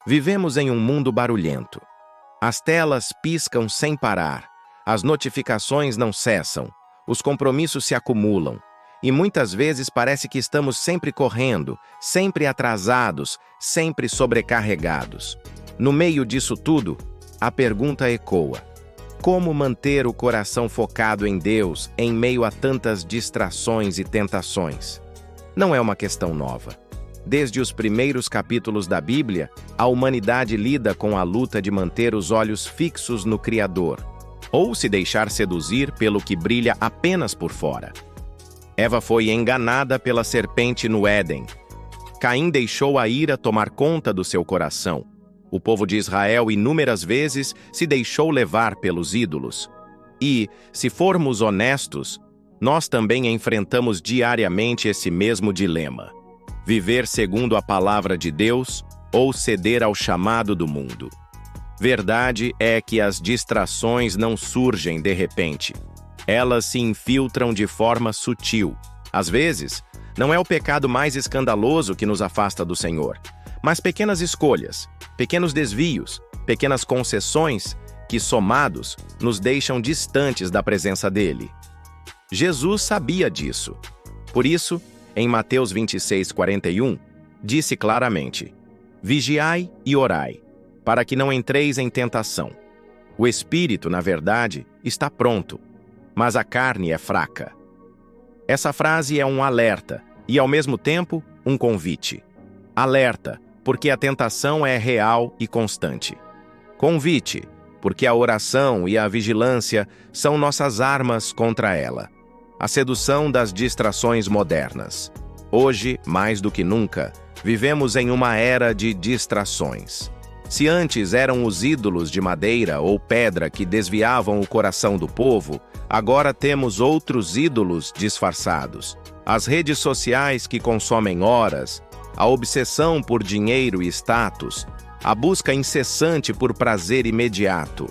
Vivemos em um mundo barulhento. As telas piscam sem parar, as notificações não cessam, os compromissos se acumulam, e muitas vezes parece que estamos sempre correndo, sempre atrasados, sempre sobrecarregados. No meio disso tudo, a pergunta ecoa: como manter o coração focado em Deus em meio a tantas distrações e tentações? Não é uma questão nova. Desde os primeiros capítulos da Bíblia, a humanidade lida com a luta de manter os olhos fixos no Criador, ou se deixar seduzir pelo que brilha apenas por fora. Eva foi enganada pela serpente no Éden. Caim deixou a ira tomar conta do seu coração. O povo de Israel inúmeras vezes se deixou levar pelos ídolos. E, se formos honestos, nós também enfrentamos diariamente esse mesmo dilema: viver segundo a palavra de Deus ou ceder ao chamado do mundo. Verdade é que as distrações não surgem de repente. Elas se infiltram de forma sutil. Às vezes, não é o pecado mais escandaloso que nos afasta do Senhor, mas pequenas escolhas, pequenos desvios, pequenas concessões que, somados, nos deixam distantes da presença dele. Jesus sabia disso. Por isso, em Mateus 26:41, disse claramente: vigiai e orai, para que não entreis em tentação. O espírito, na verdade, está pronto, mas a carne é fraca. Essa frase é um alerta e, ao mesmo tempo, um convite. Alerta, porque a tentação é real e constante. Convite, porque a oração e a vigilância são nossas armas contra ela. A sedução das distrações modernas. Hoje, mais do que nunca, vivemos em uma era de distrações. Se antes eram os ídolos de madeira ou pedra que desviavam o coração do povo, agora temos outros ídolos disfarçados. As redes sociais que consomem horas, a obsessão por dinheiro e status, a busca incessante por prazer imediato.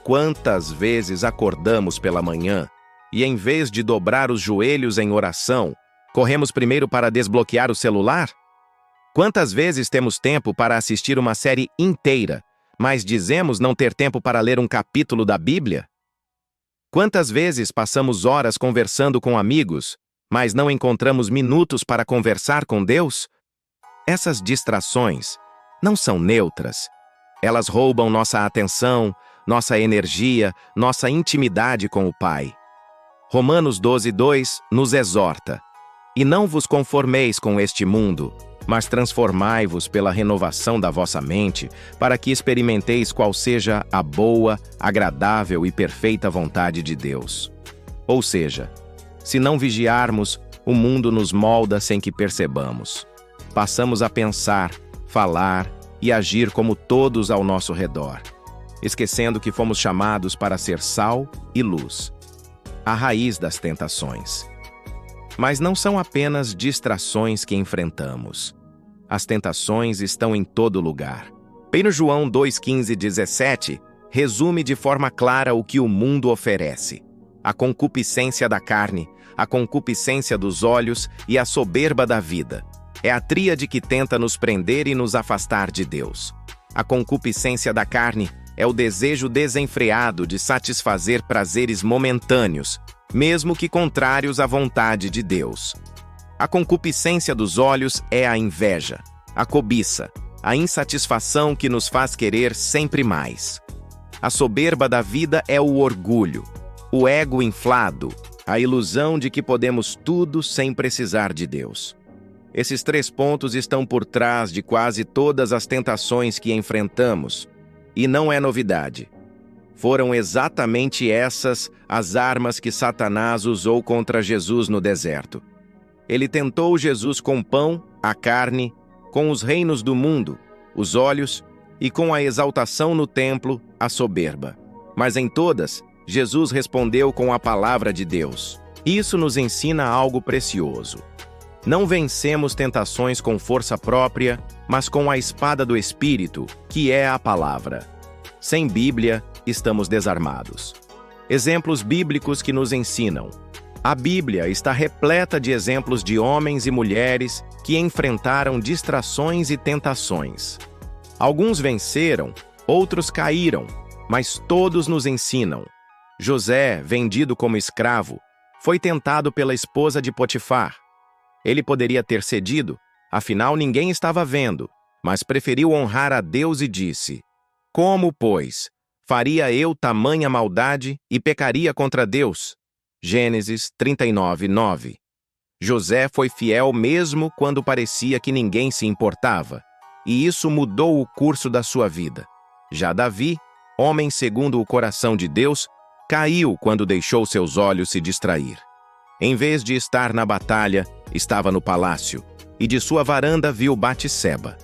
Quantas vezes acordamos pela manhã e, em vez de dobrar os joelhos em oração, corremos primeiro para desbloquear o celular? Quantas vezes temos tempo para assistir uma série inteira, mas dizemos não ter tempo para ler um capítulo da Bíblia? Quantas vezes passamos horas conversando com amigos, mas não encontramos minutos para conversar com Deus? Essas distrações não são neutras. Elas roubam nossa atenção, nossa energia, nossa intimidade com o Pai. Romanos 12:2 nos exorta: e não vos conformeis com este mundo, mas transformai-vos pela renovação da vossa mente, para que experimenteis qual seja a boa, agradável e perfeita vontade de Deus. Ou seja, se não vigiarmos, o mundo nos molda sem que percebamos. Passamos a pensar, falar e agir como todos ao nosso redor, esquecendo que fomos chamados para ser sal e luz, a raiz das tentações. Mas não são apenas distrações que enfrentamos. As tentações estão em todo lugar. Bem no João 2:15-17, resume de forma clara o que o mundo oferece: a concupiscência da carne, a concupiscência dos olhos e a soberba da vida. É a tríade que tenta nos prender e nos afastar de Deus. A concupiscência da carne é o desejo desenfreado de satisfazer prazeres momentâneos, mesmo que contrários à vontade de Deus. A concupiscência dos olhos é a inveja, a cobiça, a insatisfação que nos faz querer sempre mais. A soberba da vida é o orgulho, o ego inflado, a ilusão de que podemos tudo sem precisar de Deus. Esses 3 pontos estão por trás de quase todas as tentações que enfrentamos, e não é novidade. Foram exatamente essas as armas que Satanás usou contra Jesus no deserto. Ele tentou Jesus com pão, a carne, com os reinos do mundo, os olhos, e com a exaltação no templo, a soberba. Mas em todas, Jesus respondeu com a palavra de Deus. Isso nos ensina algo precioso. Não vencemos tentações com força própria, mas com a espada do Espírito, que é a palavra. Sem Bíblia, estamos desarmados. Exemplos bíblicos que nos ensinam. A Bíblia está repleta de exemplos de homens e mulheres que enfrentaram distrações e tentações. Alguns venceram, outros caíram, mas todos nos ensinam. José, vendido como escravo, foi tentado pela esposa de Potifar. Ele poderia ter cedido, afinal ninguém estava vendo, mas preferiu honrar a Deus e disse: Como, pois, faria eu tamanha maldade e pecaria contra Deus? Gênesis 39:9. José foi fiel mesmo quando parecia que ninguém se importava, e isso mudou o curso da sua vida. Já Davi, homem segundo o coração de Deus, caiu quando deixou seus olhos se distrair. Em vez de estar na batalha, estava no palácio, e de sua varanda viu Batseba.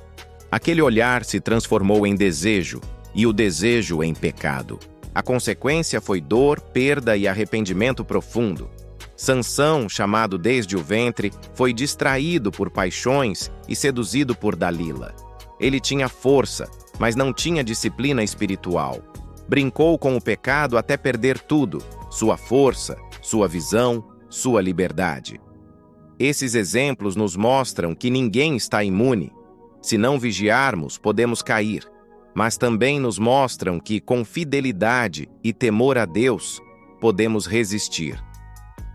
Aquele olhar se transformou em desejo, e o desejo em pecado. A consequência foi dor, perda e arrependimento profundo. Sansão, chamado desde o ventre, foi distraído por paixões e seduzido por Dalila. Ele tinha força, mas não tinha disciplina espiritual. Brincou com o pecado até perder tudo: sua força, sua visão, sua liberdade. Esses exemplos nos mostram que ninguém está imune. Se não vigiarmos, podemos cair. Mas também nos mostram que, com fidelidade e temor a Deus, podemos resistir.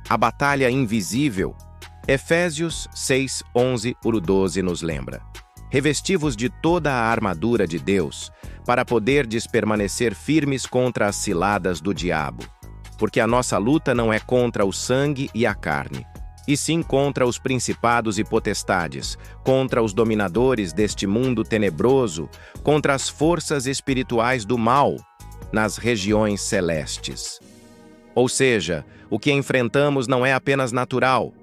A batalha invisível, Efésios 6:11-12 nos lembra: revesti-vos de toda a armadura de Deus, para poderdes permanecer firmes contra as ciladas do diabo. Porque a nossa luta não é contra o sangue e a carne, e sim contra os principados e potestades, contra os dominadores deste mundo tenebroso, contra as forças espirituais do mal, nas regiões celestes. Ou seja, o que enfrentamos não é apenas natural.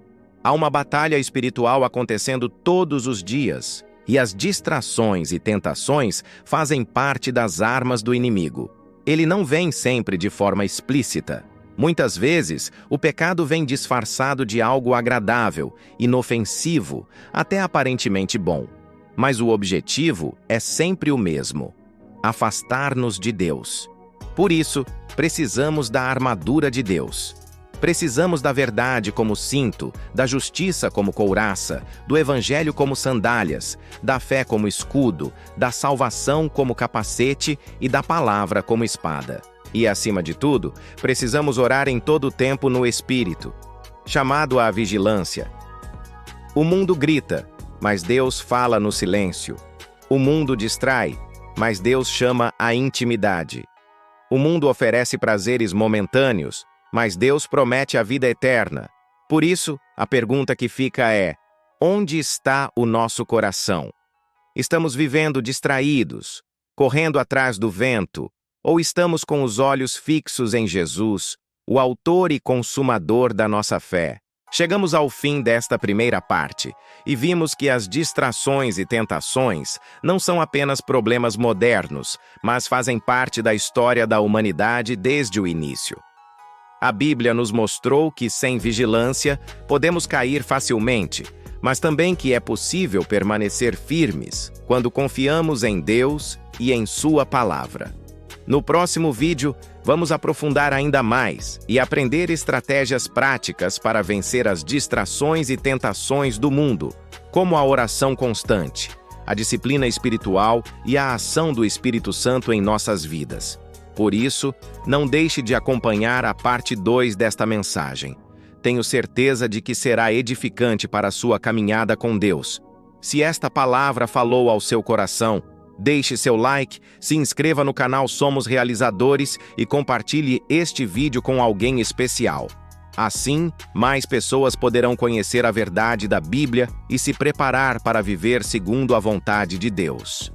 Há uma batalha espiritual acontecendo todos os dias, e as distrações e tentações fazem parte das armas do inimigo. Ele não vem sempre de forma explícita. Muitas vezes, o pecado vem disfarçado de algo agradável, inofensivo, até aparentemente bom. Mas o objetivo é sempre o mesmo: afastar-nos de Deus. Por isso, precisamos da armadura de Deus. Precisamos da verdade como cinto, da justiça como couraça, do evangelho como sandálias, da fé como escudo, da salvação como capacete e da palavra como espada. E, acima de tudo, precisamos orar em todo o tempo no Espírito, chamado à vigilância. O mundo grita, mas Deus fala no silêncio. O mundo distrai, mas Deus chama à intimidade. O mundo oferece prazeres momentâneos, mas Deus promete a vida eterna. Por isso, a pergunta que fica é: onde está o nosso coração? Estamos vivendo distraídos, correndo atrás do vento, ou estamos com os olhos fixos em Jesus, o autor e consumador da nossa fé? Chegamos ao fim desta primeira parte e vimos que as distrações e tentações não são apenas problemas modernos, mas fazem parte da história da humanidade desde o início. A Bíblia nos mostrou que, sem vigilância, podemos cair facilmente, mas também que é possível permanecer firmes quando confiamos em Deus e em Sua palavra. No próximo vídeo, vamos aprofundar ainda mais e aprender estratégias práticas para vencer as distrações e tentações do mundo, como a oração constante, a disciplina espiritual e a ação do Espírito Santo em nossas vidas. Por isso, não deixe de acompanhar a parte 2 desta mensagem. Tenho certeza de que será edificante para a sua caminhada com Deus. Se esta palavra falou ao seu coração, deixe seu like, se inscreva no canal Somos Realizadores e compartilhe este vídeo com alguém especial. Assim, mais pessoas poderão conhecer a verdade da Bíblia e se preparar para viver segundo a vontade de Deus.